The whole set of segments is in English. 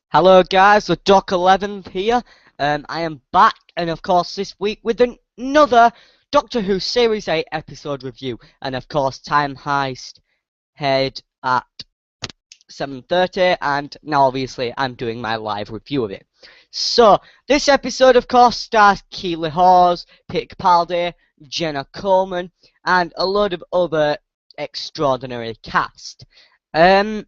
Hello guys, the Doc 11 here. I am back, and of course this week with another Doctor Who Series 8 episode review, and of course Time Heist head at 7:30, and now obviously I'm doing my live review of it. So this episode of course stars Keely Hawes, Pete Capaldi, Jenna Coleman, and a load of other extraordinary cast. And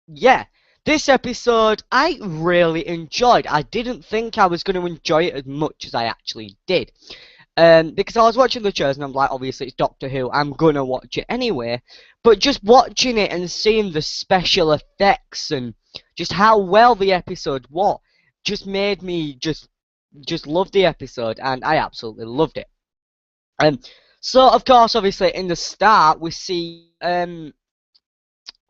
yeah, this episode I really enjoyed. I didn't think I was going to enjoy it as much as I actually did. Because I was watching the shows and I'm like, obviously it's Doctor Who, I'm gonna watch it anyway. But just watching it and seeing the special effects and just how well the episode was, just made me just love the episode, and I absolutely loved it. So of course, obviously in the start we see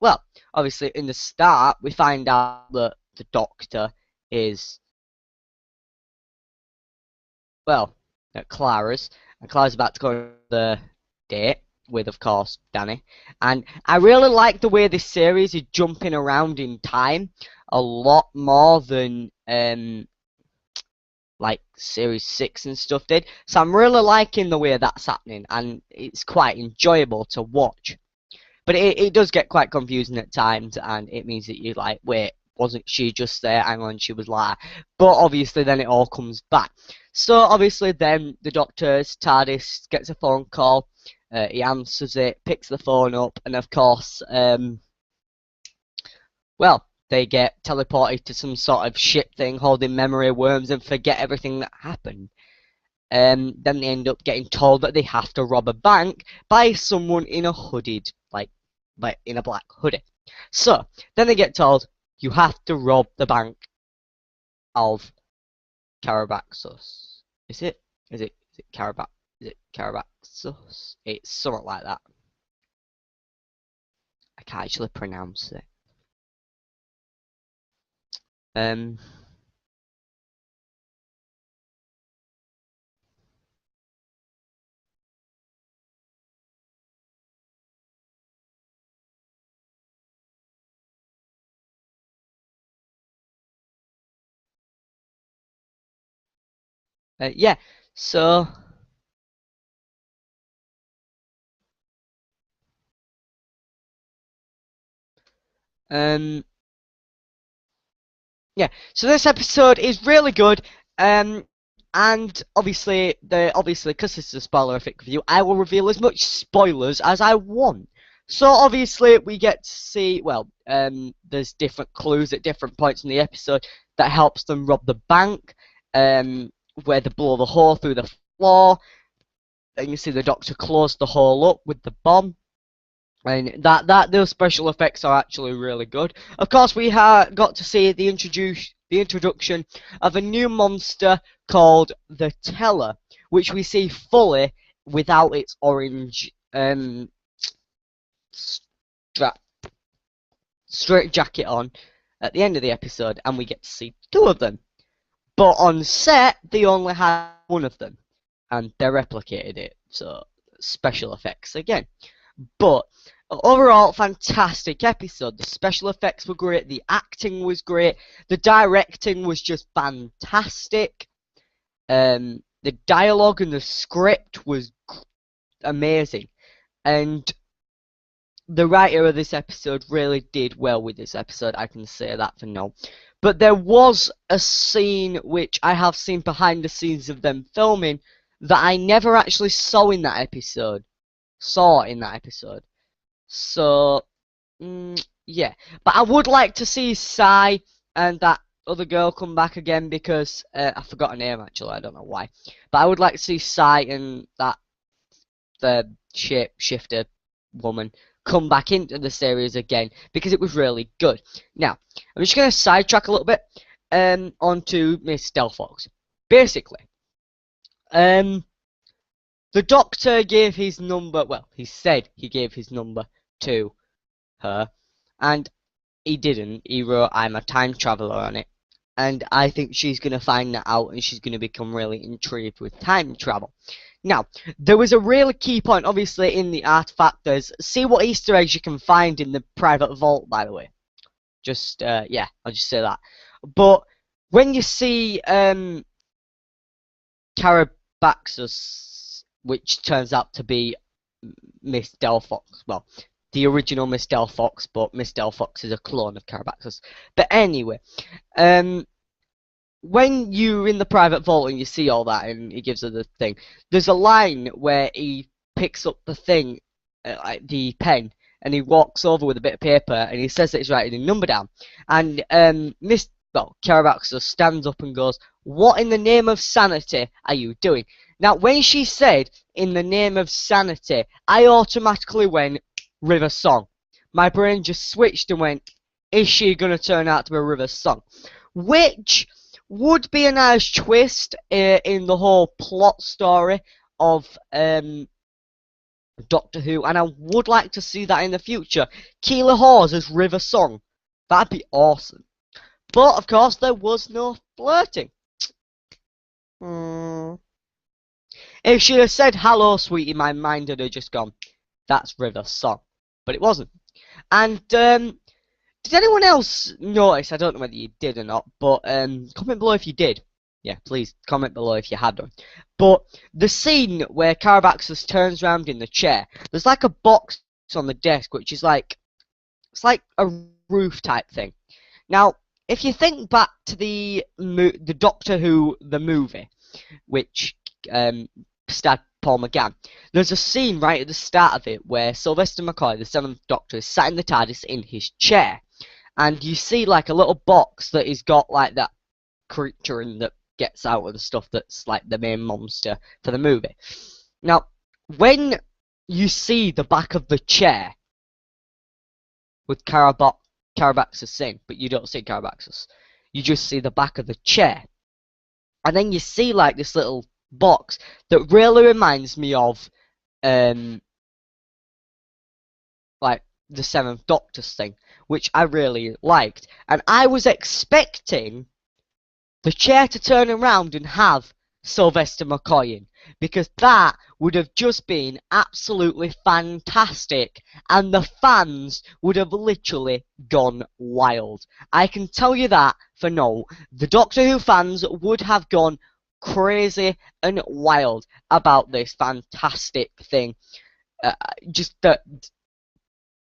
well, obviously, in the start, we find out that the Doctor is, well, at Clara's, and Clara's about to go on the date with, of course, Danny. And I really like the way this series is jumping around in time a lot more than, like, Series 6 and stuff did. So I'm really liking the way that's happening, and it's quite enjoyable to watch. But it does get quite confusing at times, and it means that you're like, wait, wasn't she just there? Hang on, she was like. But obviously, then it all comes back. So obviously, then the Doctor's TARDIS gets a phone call. He answers it, picks the phone up, and of course, well, they get teleported to some sort of ship thing holding memory worms and forget everything that happened. Then they end up getting told that they have to rob a bank by someone in a hooded, like in a black hoodie. So then they get told you have to rob the bank of Carabaxos. Is it? Is it Carabax? Is it Carabaxos? It's something like that. I can't actually pronounce it. Um. Yeah. So. Um. Yeah, so this episode is really good, and obviously because this is a spoilerific review, I will reveal as much spoilers as I want. So obviously we get to see, well, there's different clues at different points in the episode that helps them rob the bank, where they blow the hole through the floor. Then you see the Doctor close the hole up with the bomb. And those special effects are actually really good. Of course, we got to see the introduction of a new monster called the Teller, which we see fully without its orange strap straight jacket on at the end of the episode, and we get to see two of them. But on set, they only had one of them, and they replicated it. So special effects again. But overall, fantastic episode. The special effects were great. The acting was great. The directing was just fantastic. The dialogue and the script was amazing. And the writer of this episode really did well with this episode. I can say that for now. But there was a scene which I have seen behind the scenes of them filming that I never actually saw in that episode. So, yeah. But I would like to see Sai and that other girl come back again because I forgot her name actually. I don't know why. But I would like to see Sai and the shapeshifter woman come back into the series again because it was really good. Now, I'm just going to sidetrack a little bit onto Miss Delphox. Basically, the Doctor gave his number, well, he said he gave his number to her, and he didn't. He wrote, I'm a time traveler on it. And I think she's going to find that out, and she's going to become really intrigued with time travel. Now, there was a really key point, obviously, in the artifact. There's see what Easter eggs you can find in the private vault, by the way. Just yeah, I'll just say that. But when you see Carabaxus, which turns out to be Miss Delphox, well, the original Miss Delphox, but Miss Delphox is a clone of Carabaxus. But anyway, when you're in the private vault and you see all that and he gives her the thing, there's a line where he picks up the thing, like the pen, and he walks over with a bit of paper and he says that he's writing a number down. And Carabaxus stands up and goes, "What in the name of sanity are you doing?" Now, when she said, "in the name of sanity," I automatically went, River Song. My brain just switched and went, is she going to turn out to be River Song? Which would be a nice twist in the whole plot story of Doctor Who, and I would like to see that in the future. Keela Hawes as River Song. That'd be awesome. But, of course, there was no flirting. If she had said, "Hello, sweetie," my mind would have just gone, that's River Song. But it wasn't. And, did anyone else notice, I don't know whether you did or not, but comment below if you did. Yeah, please comment below if you had done. But the scene where Carabaxus turns around in the chair, there's like a box on the desk, which is like, it's like a roof type thing. Now, if you think back to the Doctor Who, the movie, which starred Paul McGann, there's a scene right at the start of it where Sylvester McCoy, the 7th Doctor, is sat in the TARDIS in his chair. And you see like a little box that has got like that creature in that gets out of the stuff that's like the main monster for the movie. Now, when you see the back of the chair with Carabaxus in, but you don't see Carabaxus, you just see the back of the chair. And then you see like this little box that really reminds me of like the 7th Doctor's thing, which I really liked. And I was expecting the chair to turn around and have Sylvester McCoy in, because that would have just been absolutely fantastic, and the fans would have literally gone wild. I can tell you that for no. The Doctor Who fans would have gone crazy and wild about this fantastic thing. Just that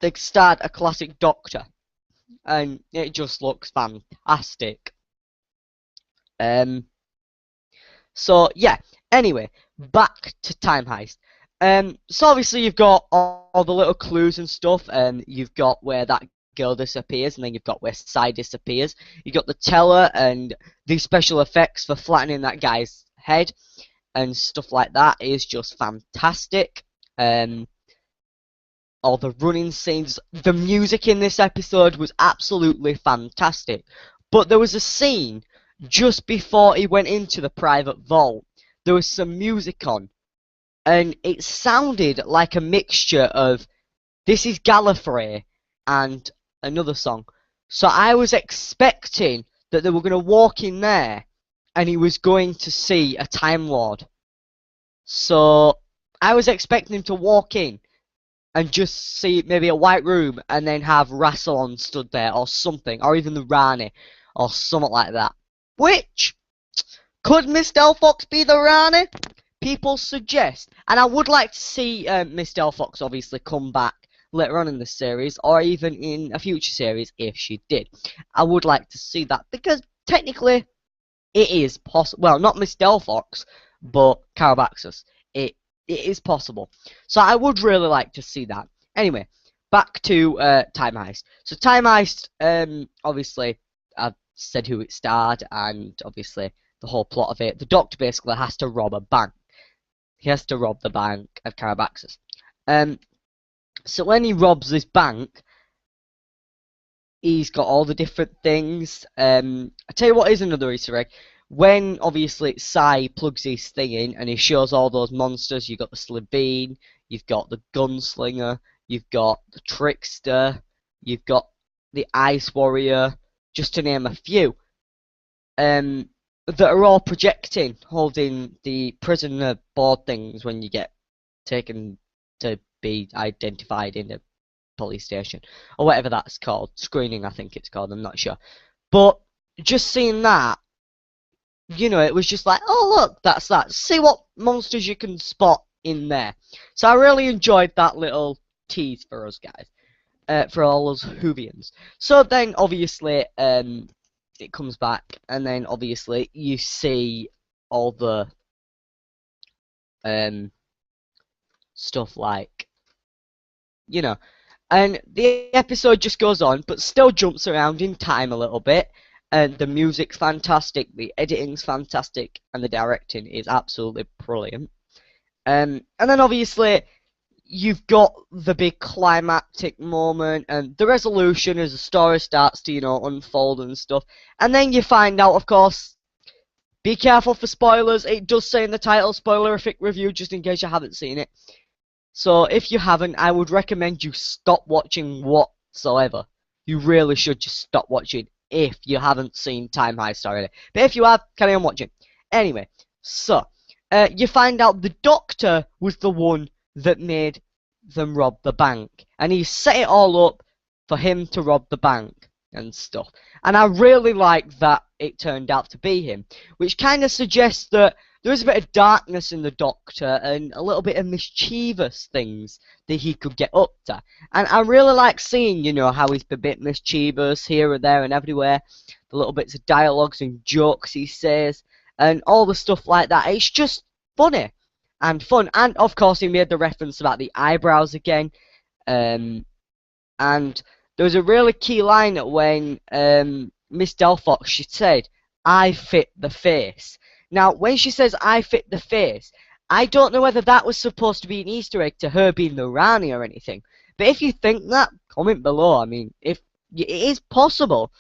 they start a classic Doctor, and it just looks fantastic. So yeah, anyway, back to Time Heist. So obviously you've got all the little clues and stuff, and you've got where that girl disappears, and then you've got where Sai disappears. You've got the teller and the special effects for flattening that guy's head and stuff like that is just fantastic. All the running scenes, the music in this episode was absolutely fantastic. But there was a scene just before he went into the private vault. There was some music on, and it sounded like a mixture of This Is Gallifrey and another song. So I was expecting that they were going to walk in there and he was going to see a Time Lord. So I was expecting him to walk in and just see maybe a white room and then have Rassilon stood there or something, or even the Rani or something like that. Which, could Miss Delphox be the Rani? People suggest. And I would like to see Miss Delphox obviously come back later on in the series, or even in a future series if she did. I would like to see that, because technically it is possible. Well, not Miss Delphox, but Carabaxus. It is possible. So I would really like to see that. Anyway, back to Time Heist. So Time Heist, obviously, I've said who it starred, and obviously the whole plot of it. The Doctor basically has to rob a bank. He has to rob the bank of Carabaxus. So when he robs this bank, he's got all the different things. I tell you what is another Easter egg. When, obviously, Sai plugs his thing in and he shows all those monsters, you've got the Slebeen, you've got the Gunslinger, you've got the Trickster, you've got the Ice Warrior, just to name a few. There's that are all projecting, holding the prisoner board things when you get taken to be identified in a police station, or whatever that's called. Screening, I think it's called, I'm not sure. But just seeing that, it was just like, oh look, that's that. See what monsters you can spot in there. So I really enjoyed that little tease for us guys, for all us Whovians. So then, obviously, it comes back, and then obviously you see all the stuff like, and the episode just goes on, but still jumps around in time a little bit. And the music's fantastic, the editing's fantastic, and the directing is absolutely brilliant. And then obviously you've got the big climactic moment and the resolution as the story starts to, unfold and stuff. And then you find out, of course, be careful for spoilers. It does say in the title, spoilerific review, just in case you haven't seen it. So if you haven't, I would recommend you stop watching whatsoever. You really should just stop watching if you haven't seen Time Heist already. But if you have, carry on watching. Anyway, so you find out the doctor was the one that made them rob the bank, and he set it all up for him to rob the bank and stuff. And I really like that it turned out to be him, which kind of suggests that there is a bit of darkness in the Doctor and a little bit of mischievous things that he could get up to. And I really like seeing, how he's a bit mischievous here and there and everywhere. The little bits of dialogues and jokes he says and all the stuff like that. It's just funny and fun. And, of course, he made the reference about the eyebrows again. And there was a really key line when Miss Delphox, she said, "I fit the face." Now, when she says, "I fit the face," I don't know whether that was supposed to be an Easter egg to her being the Rani or anything. But if you think that, comment below. I mean, if it is possible,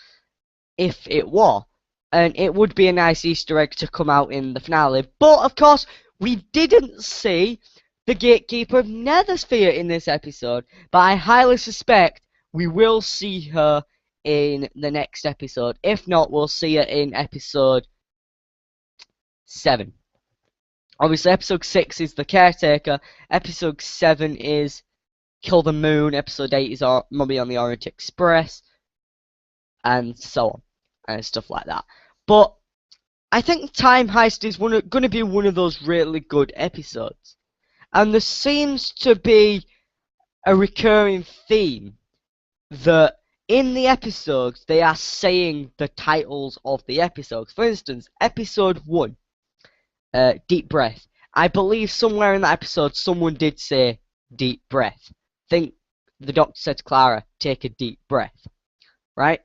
if it were, and it would be a nice Easter egg to come out in the finale. But, of course, we didn't see the Gatekeeper of Nethersphere in this episode, but I highly suspect we will see her in the next episode. If not, we'll see her in episode 7. Obviously, episode 6 is the Caretaker. Episode 7 is Kill the Moon. Episode 8 is Mummy on the Orient Express, and so on, and stuff like that. But I think Time Heist is going to be one of those really good episodes, and there seems to be a recurring theme that in the episodes they are saying the titles of the episodes. For instance, episode 1. Deep breath. I believe somewhere in that episode someone did say deep breath. I think the Doctor said to Clara, "Take a deep breath." Right?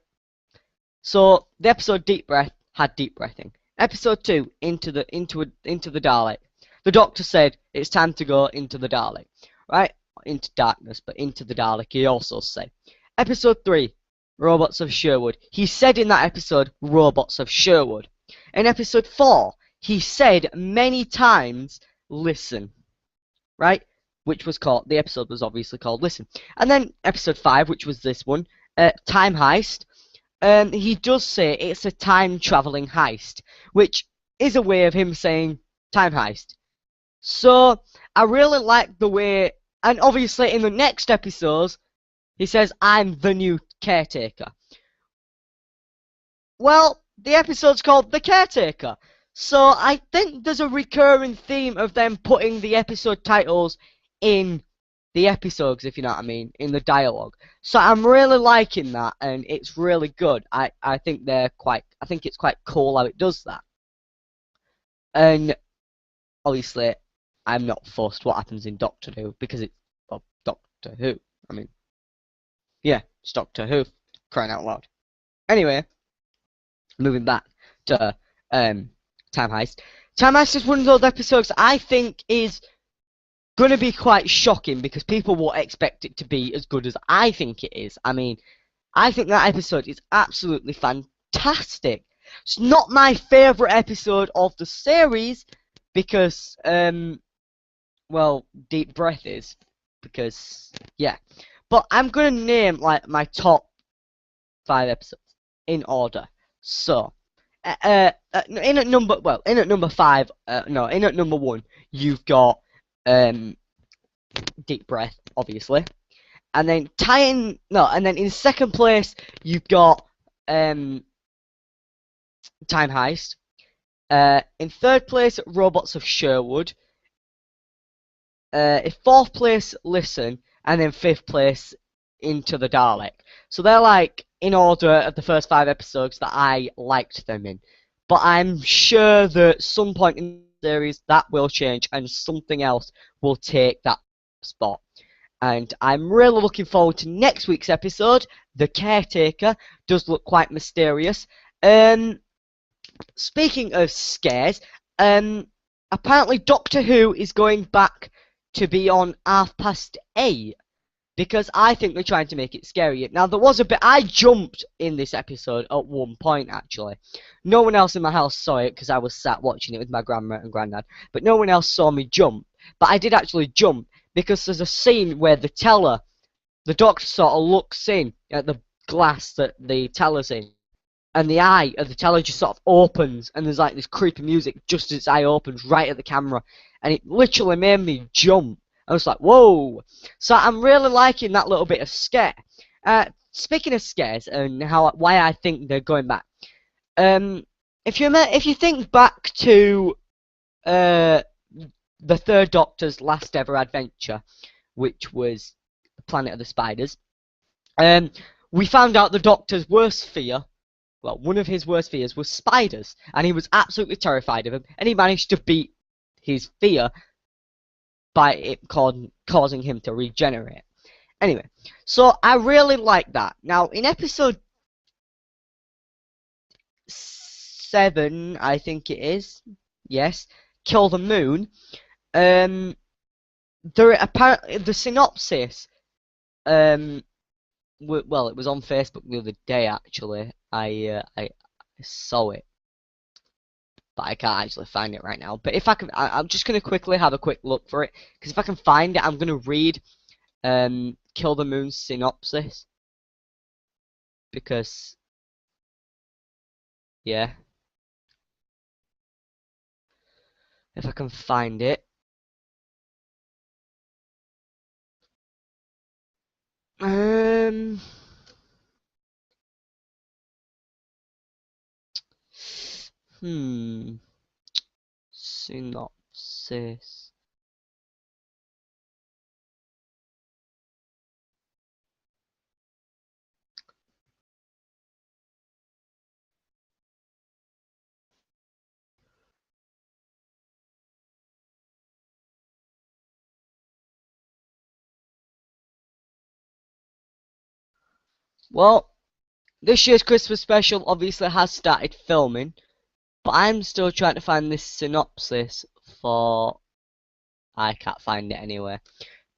So the episode Deep Breath had deep breathing. Episode 2, into the Dalek. The Doctor said it's time to go into the Dalek. Right? Into darkness, but into the Dalek he also said. Episode 3, Robots of Sherwood. He said in that episode, Robots of Sherwood. In episode 4, he said many times, "Listen," right? The episode was obviously called Listen. And then episode 5, which was this one, Time Heist, he does say it's a time-traveling heist, which is a way of him saying Time Heist. So, I really like the way, and obviously in the next episodes, he says, "I'm the new caretaker." Well, the episode's called The Caretaker. So I think there's a recurring theme of them putting the episode titles in the episodes, if you know what I mean, in the dialogue. So I'm really liking that, and it's really good. I think it's quite cool how it does that. And obviously, I'm not fussed what happens in Doctor Who because it's Doctor Who. I mean, yeah, it's Doctor Who, crying out loud. Anyway, moving back to Time Heist. Time Heist is one of those episodes I think is going to be quite shocking because people will expect it to be as good as I think it is. I mean, I think that episode is absolutely fantastic. It's not my favourite episode of the series because, well, Deep Breath is. Because, yeah. But I'm going to name, like, my top 5 episodes in order. So, in at number 5, no, in at number 1, you've got Deep Breath, obviously, and then and then in second place you've got Time Heist. In third place, Robots of Sherwood. In fourth place, Listen, and then fifth place, Into the Dalek. So they're like in order of the first 5 episodes that I liked them in. But I'm sure that some point in the series that will change and something else will take that spot. And I'm really looking forward to next week's episode. The Caretaker does look quite mysterious. Speaking of scares, apparently Doctor Who is going back to be on 8:30. Because I think they're trying to make it scary. Now, there was a bit... I jumped in this episode at one point, actually. No one else in my house saw it, because I was sat watching it with my grandma and granddad. But no one else saw me jump. But I did actually jump, because there's a scene where the doctor sort of looks in at the glass that the teller's in. And the eye of the teller just sort of opens, and there's like this creepy music just as its eye opens right at the camera. And it literally made me jump. I was like, whoa! So I'm really liking that little bit of scare. Speaking of scares and why I think they're going back, if you think back to the Third Doctor's last ever adventure, which was the Planet of the Spiders, we found out the Doctor's worst fear. Well, one of his worst fears was spiders, and he was absolutely terrified of them, and he managed to beat his fear by it causing him to regenerate. Anyway, so I really like that. Now, in episode 7, I think it is, yes, Kill the Moon, there apparently the synopsis, well, it was on Facebook the other day, actually. I saw it, but I can't actually find it right now. But if I can, I'm just going to quickly have a quick look for it, because if I can find it, I'm going to read Kill the Moon's synopsis, because, yeah, if I can find it. Synopsis. Well, this year's Christmas special obviously has started filming, but I'm still trying to find this synopsis for... I can't find it anywhere.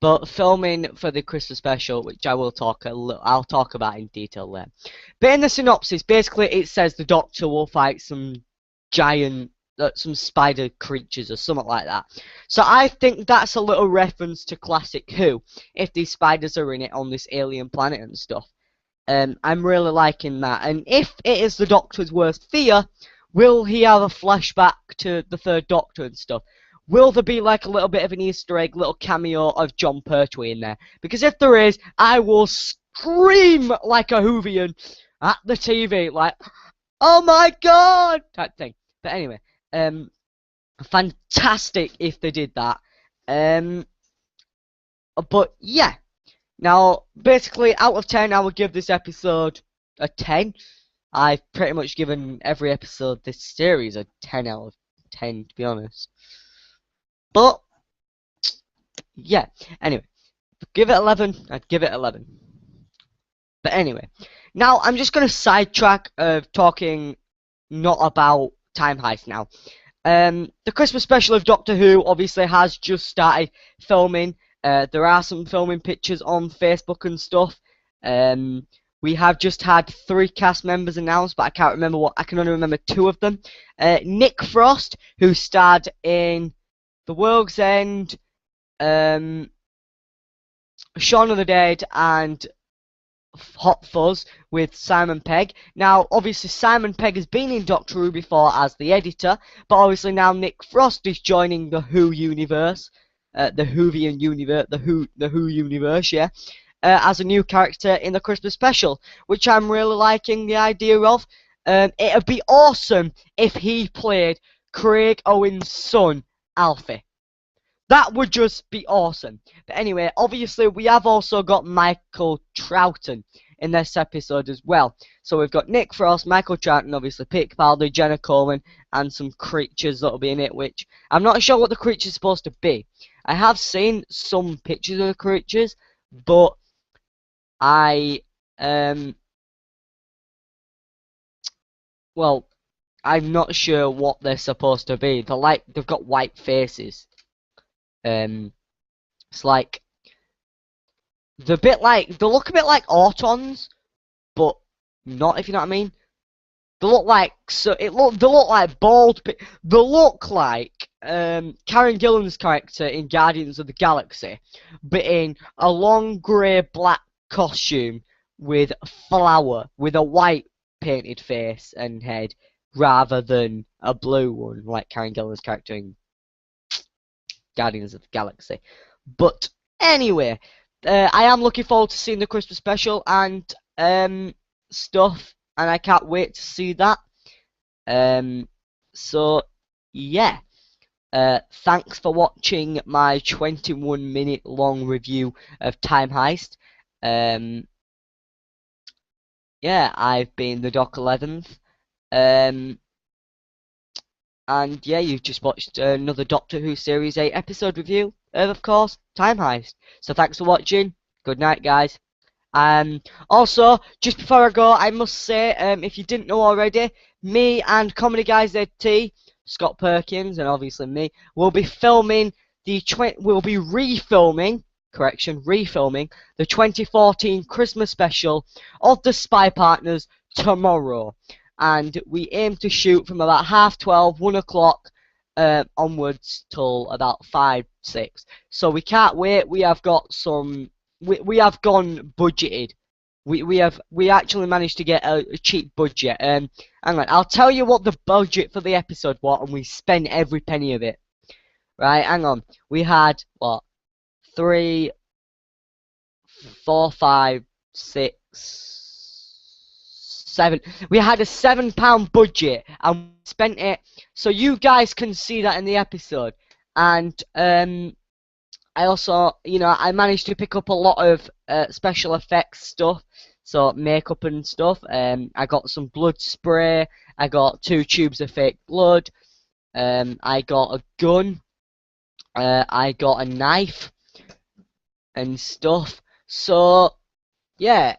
But filming for the Christmas special, which I'll talk about in detail later. But in the synopsis, basically it says the Doctor will fight some giant, some spider creatures or something like that. So I think that's a little reference to Classic Who, if these spiders are in it on this alien planet and stuff. I'm really liking that. And if it is the Doctor's worst fear, will he have a flashback to the Third Doctor and stuff? Will there be like a little bit of an Easter egg, little cameo of John Pertwee in there? Because if there is, I will scream like a Whovian at the TV, like, oh my god, type thing. But anyway, fantastic if they did that. But yeah. Now, basically, out of 10, I would give this episode a 10. I've pretty much given every episode this series a 10 out of 10, to be honest. But, yeah. Anyway, give it 11, I'd give it 11. But anyway, now I'm just going to sidetrack of talking not about Time Heist now. The Christmas special of Doctor Who obviously has just started filming. There are some filming pictures on Facebook and stuff. We have just had 3 cast members announced, but I can't remember what. I can only remember 2 of them. Nick Frost, who starred in The World's End, Shaun of the Dead, and Hot Fuzz with Simon Pegg. Now, obviously, Simon Pegg has been in Doctor Who before as the editor, but obviously now Nick Frost is joining the Who universe, the Whovian universe, the Who universe, yeah, as a new character in the Christmas special, which I'm really liking the idea of. It'd be awesome if he played Craig Owen's son, Alfie. That would just be awesome. But anyway, obviously we have also got Michael Troughton in this episode as well. So we've got Nick Frost, Michael Troughton, obviously Pete Capaldi, Jenna Coleman, and some creatures that'll be in it, which I'm not sure what the creature's supposed to be. I have seen some pictures of the creatures, but well, I'm not sure what they're supposed to be. They've got white faces. It's like they look a bit like Autons, but not, if you know what I mean. They look like they look like bald. They look like Karen Gillan's character in Guardians of the Galaxy, but in a long grey black costume with a white painted face and head, rather than a blue one like Karen Gillan's character in Guardians of the Galaxy. But anyway, I am looking forward to seeing the Christmas special and stuff, and I can't wait to see that. So yeah, thanks for watching my 21-minute long review of Time Heist. Yeah, I've been the Doc 11th. And yeah, you've just watched another Doctor Who Series 8 episode review of course, Time Heist. So thanks for watching. Good night, guys. Also, just before I go, I must say, if you didn't know already, me and Comedy Guys ZT, Scott Perkins, and obviously me, will be refilming the 2014 Christmas special of the Spy Partners tomorrow. And we aim to shoot from about 12:30, 1 o'clock onwards till about 5, 6. So we can't wait. We have got some. We have gone budgeted. We actually managed to get a cheap budget. Hang on, I'll tell you what the budget for the episode was, and we spent every penny of it. Right, hang on. We had what? 3, 4, 5, 6, 7. We had a £7 budget and we spent it. So you guys can see that in the episode. And I also, I managed to pick up a lot of special effects stuff, so makeup and stuff. I got some blood spray. I got 2 tubes of fake blood. I got a gun. I got a knife and stuff. So yeah,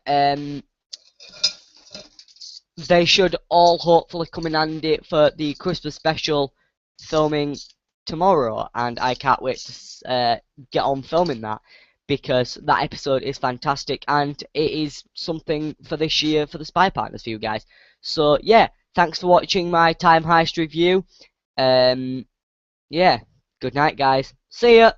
they should all hopefully come in handy for the Christmas special filming tomorrow, and I can't wait to get on filming that, because that episode is fantastic and it is something for this year for the Spy Partners for you guys. So yeah, thanks for watching my Time Heist review. Yeah, good night, guys. See ya.